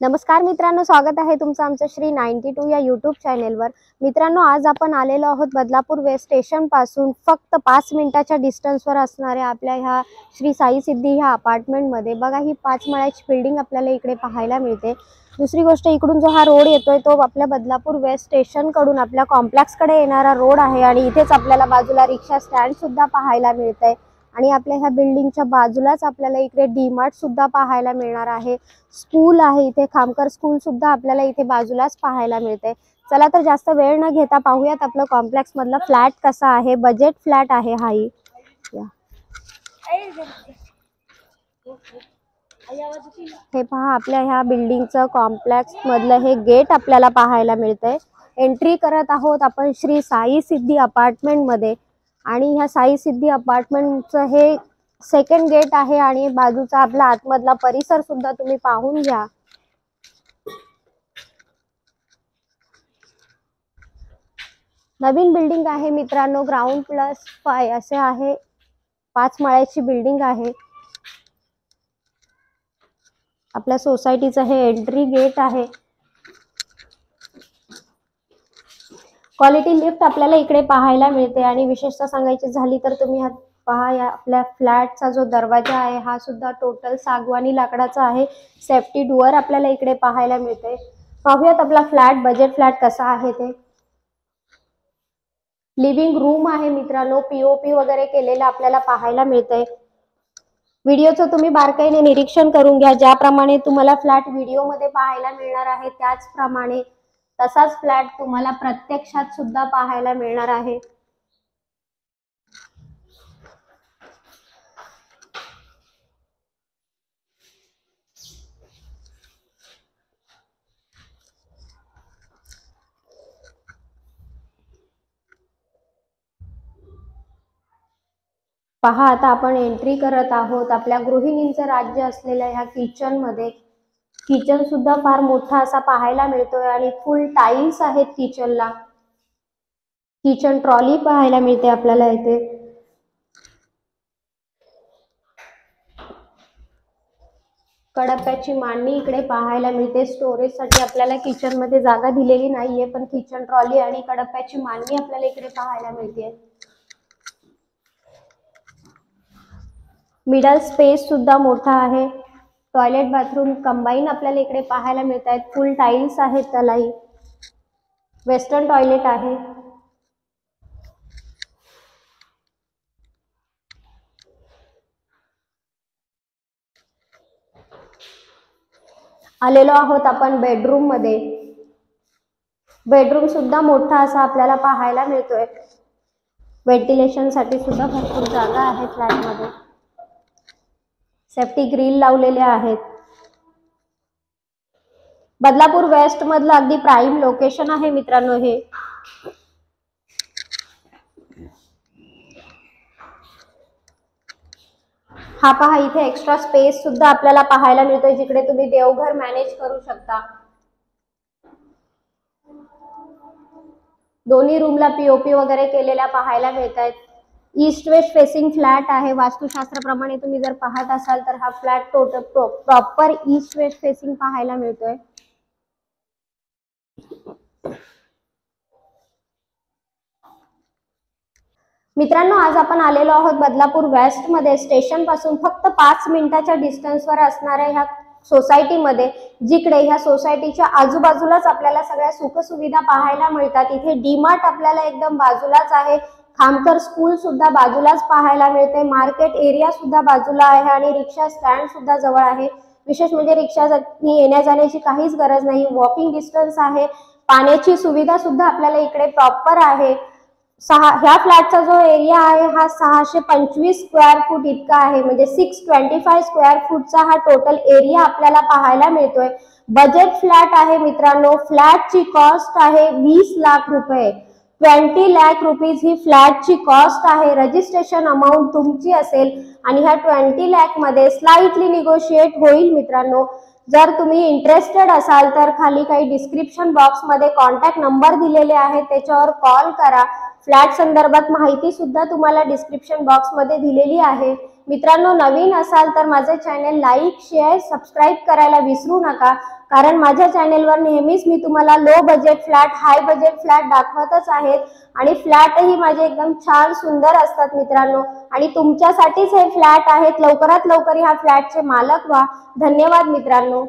नमस्कार मित्रांनो, स्वागत आहे तुमचं आमचं श्री 92 या यूट्यूब चॅनेलवर। मित्रांनो, आज आपण आलेलो आहोत बदलापूर वेस्ट स्टेशन पासून फक्त 5 मिनिटाच्या डिस्टन्सवर असणाऱ्या आपल्या ह्या श्री साई सिद्धी ह्या अपार्टमेंटमध्ये। बघा, ही 5 माळ्याची बिल्डिंग आपल्याला इकडे पाहायला मिळते। दुसरी गोष्ट, इकडून जो हा रोड येतोय तो आपल्या बदलापूर वेस्ट स्टेशन कडून आपल्या कॉम्प्लेक्सकडे येणारा रोड आहे आणि इथेच आपल्याला बाजूला रिक्षा स्टँड सुद्धा पाहायला मिळतंय। आणि आपल्या ह्या बिल्डिंगच्या बाजूलाच आपल्याला इकडे डीमार्ट सुद्धा पाहायला मिळणार आहे। स्कूल आहे इथे, खामकर स्कूल सुद्धा आपल्याला इथे बाजूलाच पाहायला मिळते। चला तर जास्त वेळ न घेता पाहूयात आपलं कॉम्प्लेक्स मधला फ्लॅट कसा आहे। बजेट फ्लॅट आहे हाही। हे पहा, आपल्या ह्या बिल्डिंगचं कॉम्प्लेक्स मधलं हे गेट आपल्याला पाहायला मिळतंय। एंट्री करत आहोत आपण श्री साई सिद्धी अपार्टमेंट मध्ये आणि ह्या साई सिद्धी अपार्टमेंटचं हे सेकंड गेट आहे आणि बाजूचा आपला आतमधला परिसर सुद्धा तुम्ही पाहून घ्या। नवीन बिल्डिंग आहे मित्रांनो, ग्राउंड प्लस 5 असे आहे। 5 माळ्याची बिल्डिंग आहे। आपल्या सोसायटीचं हे एंट्री गेट आहे। क्वालिटी लिफ्ट आपल्याला इकडे पाहायला मिळते आणि विशेषतः सांगायची झाली तर तुम्ही पहा, या आपल्या फ्लॅटचा जो दरवाजा आहे हा सुद्धा टोटल सागवानी लाकडाचा आहे। सेफ्टी डोअर आपल्याला इकडे पाहायला मिळते। पाहूयात आपला फ्लॅट, बजेट फ्लॅट कसा आहे ते। लिव्हिंग रूम आहे मित्रांनो, पीओपी वगैरे केलेलं आपल्याला पाहायला मिळतंय। व्हिडिओचं तुम्ही बारकाईने निरीक्षण करून घ्या। ज्याप्रमाणे तुम्हाला फ्लॅट व्हिडिओमध्ये पाहायला मिळणार आहे त्याचप्रमाणे तसाच फ्लॅट तुम्हाला प्रत्यक्षात सुद्धा पाहायला मिळणार आहे। पहा, आता आपण एंट्री करत आहोत आपल्या गृहिणींचं राज्य असलेल्या ह्या किचन मध्ये। किचन सुद्धा फार मोठा असा पाहायला मिळतोय आणि फुल टाइल्स आहेत किचनला। किचन ट्रॉली पाहायला मिळते आपल्याला इथे। कडप्याची मांडणी इकडे पाहायला मिळते। स्टोरेज साठी आपल्याला किचन मध्ये जागा दिलेली नाहीये, पण किचन ट्रॉली आणि कडप्याची मांडणी आपल्याला इकडे पाहायला मिळते। मिडल स्पेस सुद्धा मोठा आहे। टॉयलेट बाथरूम कंबाईन आपल्याला इकडे पाहायला मिळत आहेत। फुल टाइल्स आहेत त्यालाही। वेस्टर्न टॉयलेट आहे। आलेलो आहोत आपण बेडरूम मध्ये। बेडरूम सुद्धा मोठा असा आपल्याला पाहायला मिळतोय। व्हेंटिलेशन साठी सुद्धा भरपूर जागा आहे फ्लॅट मध्ये। सेफ्टी ग्रिल लावलेले आहेत। बदलापूर वेस्ट मधलं अगदी प्राइम लोकेशन आहे मित्रांनो हे। हा पहा, इथे एक्स्ट्रा स्पेस सुद्धा आपल्याला पाहायला मिळतोय जिकडे तुम्ही देवघर मॅनेज करू शकता। दोन्ही रूमला पीओपी वगैरे केलेल्या पाहायला मिळत आहेत। ईस्ट वेस्ट फेसिंग फ्लॅट आहे। वास्तुशास्त्राप्रमाणे तुम्ही जर पाहत असाल तर हा flat total proper east west facing पाहायला मिळतोय। मित्रांनो, आज आपण आलेलो आहोत बदलापूर वेस्ट मध्ये स्टेशन पासून फक्त 5 मिनिटाच्या डिस्टन्सवर असणाऱ्या ह्या सोसायटीमध्ये, जिकडे ह्या सोसायटीच्या आजूबाजूलाच आपल्याला सगळ्या सुखसुविधा पाहायला मिळतात। इथे डीमार्ट आपल्याला एकदम बाजूलाच आहे। खामकर स्कूल सुद्धा बाजूलाच पाहायला मिळते। मार्केट एरिया सुद्धा बाजूला आहे आणि रिक्षा स्टँड सुद्धा जवळ आहे। विशेष म्हणजे रिक्षासाठी येण्या जाण्याची काहीच गरज नाही, वॉकिंग डिस्टन्स आहे। पाण्याची सुविधा सुद्धा आपल्याला इकडे प्रॉपर आहे। ह्या फ्लॅटचा जो एरिया आहे हा 625 स्क्वेअर फूट इतका आहे, म्हणजे 625 स्क्वेअर फूटचा हा टोटल एरिया आपल्याला पाहायला मिळतोय। बजेट फ्लॅट आहे मित्रांनो। फ्लॅटची कॉस्ट आहे 20 लाख रुपये। 20 लाख रुपीज ही फ्लॅटची कॉस्ट आहे। रजिस्ट्रेशन अमाऊंट तुमची असेल आणि ह्या 20 लाख मध्ये स्लाइटली निगोशिएट होईल मित्रांनो। जर तुम्ही इंटरेस्टेड असाल तर खाली काही डिस्क्रिप्शन बॉक्स मध्ये कॉन्टॅक्ट नंबर दिलेले आहेत, त्याच्यावर कॉल करा। फ्लॅट संदर्भात माहिती सुद्धा तुम्हाला डिस्क्रिप्शन बॉक्स मध्ये दिलेली आहे। मित्रांनो, नवीन असाल तर माझे चॅनल लाईक, शेअर, सबस्क्राईब करायला विसरू नका, कारण माझ्या चॅनेलवर नेहमीच मी तुम्हाला low budget flat, high budget flat दाखवतच आहेत आणि फ्लॅटही माझे एकदम छान सुंदर असतात मित्रांनो, आणि तुमच्यासाठीच हे फ्लॅट आहेत. लवकरात लवकर ह्या फ्लॅटचे मालक व्हा. धन्यवाद मित्रांनो.